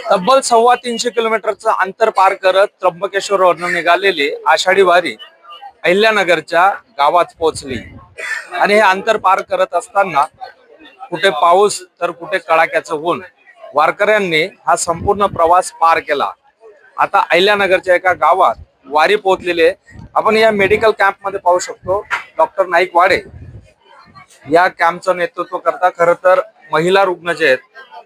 तब्बल 350 किलोमीटरचं अंतर पार करत त्र्यंबकेश्वरवरून निघालेली आषाढी वारी अहिल्यानगरच्या गावात पोहोचली आणि हे अंतर पार करत असताना कुठे पाऊस तर कुठे कडाक्याचं ऊन, वारकऱ्यांनी हा संपूर्ण प्रवास पार केला. आता अहिल्यानगरच्या एका गावात वारी पोहोचलेले आपण या मेडिकल कॅम्प मध्ये पाहू शकतो. डॉक्टर नाईक वाडे या कॅम्पचं नेतृत्व करता. खरं तर महिला रुग्ण जे आहेत,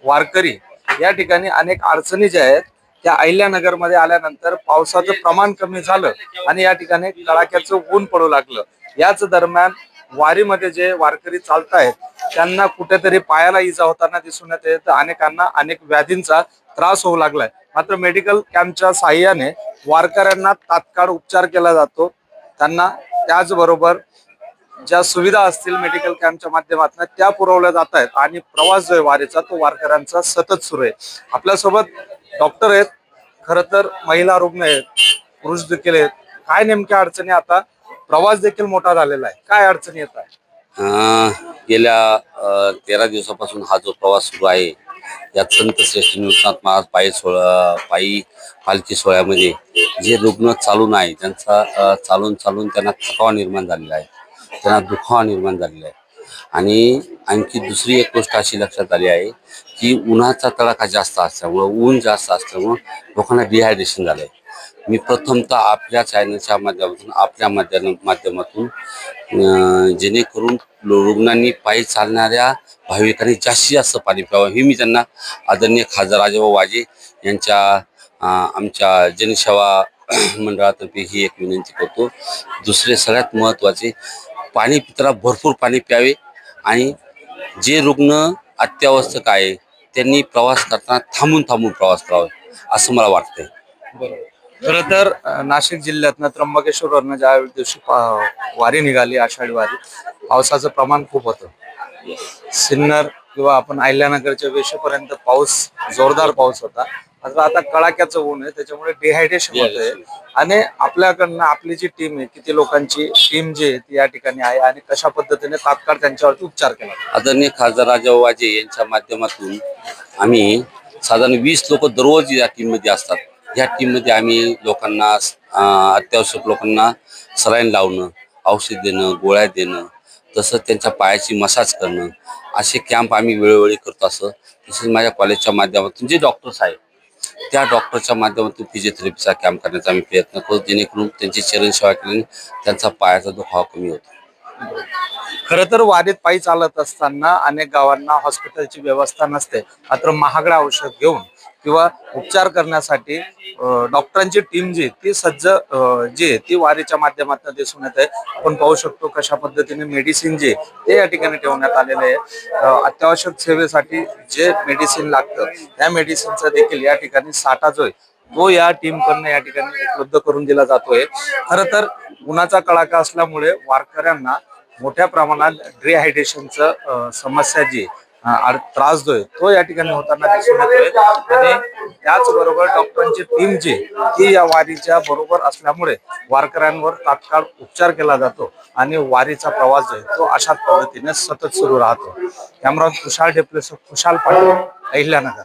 वारकरी या ठिकाणी अनेक अडचणी ज्या आहेत त्या अहिल्यानगर मध्ये आल्यानंतर पावसाचं प्रमाण कमी झालं आणि या ठिकाणी कडाक्याचं ऊन पडू लागलं. याच दरम्यान वारीमध्ये जे वारकरी चालतायत त्यांना कुठेतरी पायाला इजा होताना दिसून येते. तर अनेकांना अनेक व्याधींचा त्रास होऊ लागलाय. मात्र मेडिकल कॅम्पच्या साहाय्याने वारकऱ्यांना तात्काळ उपचार केला जातो. त्यांना त्याचबरोबर ज्या सुविधा असतील मेडिकल कॅम्पच्या माध्यमातून त्या पुरवल्या जात आहेत आणि प्रवास जो आहे वारीचा तो वारकऱ्यांचा सतत सुरू आहे. आपल्यासोबत डॉक्टर आहेत, खरं तर महिला रुग्ण आहेत, पुरुष देखील आहेत. काय नेमक्या अडचणी, आता प्रवास देखील मोठा झालेला आहे, काय अडचणी येत आहे? गेल्या 13 दिवसापासून हा जो प्रवास सुरू आहे यात संत श्रेष्ठ निवृत्तीनाथ महाराज पायी पालखी सोहळ्यामध्ये जे रुग्ण चालून आहे त्यांचा चालून त्यांना थकावा निर्माण झालेला आहे, त्यांना दुखावा निर्माण झालेला आहे. आणि आणखी दुसरी एक गोष्ट अशी लक्षात आली आहे की उन्हाचा तडाखा जास्त असल्यामुळं, ऊन जास्त असल्यामुळं लोकांना डिहायड्रेशन झालंय. मी प्रथमतः आपल्या चॅनलच्या माध्यमातून आपल्या माध्यमातून जेणेकरून रुग्णांनी पायी चालणाऱ्या भाविकांनी जास्तीत जास्त पाणी प्यावं ही मी त्यांना आदरणीय खासदार राजाभाऊ वाजे यांच्या आमच्या जनसेवा मंडळातर्फे ही एक विनंती करतो. दुसरे सगळ्यात महत्त्वाचे, पाणी पिताना भरपूर पाणी प्यावे आणि जे रुग्ण अत्यावश्यक आहे त्यांनी प्रवास करताना थांबून प्रवास करावा असं मला वाटतंय. खरं तर नाशिक जिल्ह्यातनं त्र्यंबकेश्वरवरनं ज्या दिवशी वारी निघाली, आषाढी वारी, पावसाचं प्रमाण खूप होतं. सिन्नर किंवा आपण अहिल्यानगरच्या वेशीपर्यंत पाऊस, जोरदार पाऊस होता. मात्र आता कडाक्याचं ऊन आहे, त्याच्यामुळे डिहायड्रेशन होतंय. आणि आपल्याकडनं आपली जी टीम आहे, किती लोकांची टीम जी आहे ती या ठिकाणी आहे आणि कशा पद्धतीने तात्काळ त्यांच्यावरती उपचार केला? आदरणीय खासदार राजाभाऊ वाजे यांच्या माध्यमातून आम्ही साधारण 20 लोक दररोज या टीम मध्ये असतात. या टीम मध्ये आम्ही लोकांना अत्यावश्यक लोकांना सलाईन लावणं, औषध देणं, गोळ्या देणं, तसंच त्यांच्या पायाची मसाज करणं असे कॅम्प आम्ही वेळोवेळी करतो. असं तसेच माझ्या कॉलेजच्या माध्यमातून जे डॉक्टर्स आहेत त्या डॉक्टरच्या माध्यमातून फिजिओथेरपीचा कॅम्प करण्याचा आम्ही प्रयत्न करतो, जेणेकरून त्यांची चरणसेवा केल्याने त्यांचा पायाचा दुखावा कमी होतो. खरं तर वारीत पायी चालत असताना अनेक गावांना हॉस्पिटलची व्यवस्था नसते. मात्र महागडे औषध घेऊन किंवा उपचार करण्यासाठी डॉक्टरांची टीम जी ती सज्ज जी आहे ती वारीच्या माध्यमातून दिसून येते. आपण पाहू शकतो कशा पद्धतीने मेडिसिन जे ते या ठिकाणी ठेवण्यात आलेले आहे. अत्यावश्यक सेवेसाठी जे मेडिसिन लागतं त्या मेडिसिनचा देखील या ठिकाणी साठा जो आहे तो या टीम कडनं या ठिकाणी उपलब्ध करून दिला जातोय. खरं तर उन्हाचा कडाका असल्यामुळे वारकऱ्यांना मोठ्या प्रमाणात डिहायड्रेशनचं समस्या जी त्रास जो आहे तो या ठिकाणी होताना दिसून येतोय. आणि त्याचबरोबर डॉक्टरांची टीम जी ती या वारीच्या बरोबर असल्यामुळे वारकऱ्यांवर तात्काळ उपचार केला जातो आणि वारीचा प्रवास जो आहे तो अशाच पद्धतीने सतत सुरू राहतो. कॅमेरा खुशाल डेप्लेस, खुशाल पाटील, अहिल्यानगर.